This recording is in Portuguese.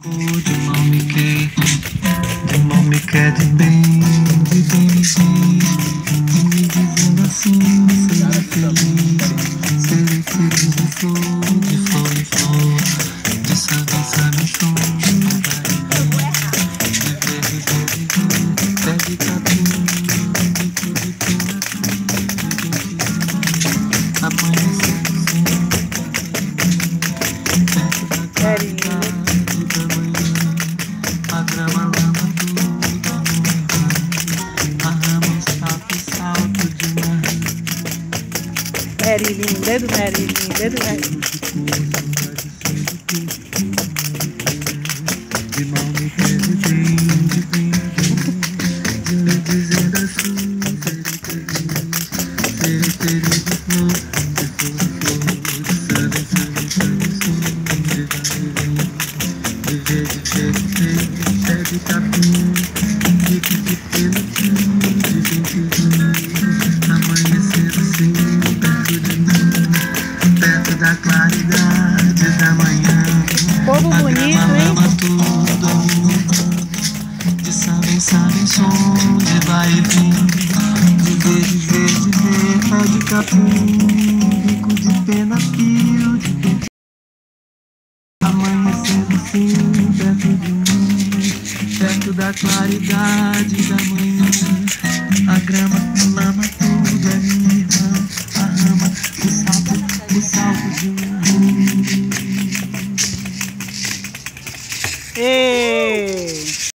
De mal me quer de bem me dizendo assim, serei feliz, de flor em flor, de sabe em chão, pede capim, de pena, amanhecendo perto da claridade da manhã, a grama lama tudo a rama salto de manhã. Marilyn, dedo Marilyn, dedo Marilyn. De mal me quer de bem, de me dizendo assim, serei feliz de flor, de sabe, de verde, pé de capim, de pelo, de ventezinho, amanhecer assim, perto de mim, perto da claridade da manhã. Povo bonito, hein? Tudo de sabe som, de vai e vem, de verde, de capim, bico de pena, fio de pente, amanhecendo assim, perto de mim, perto da claridade da manhã, a grama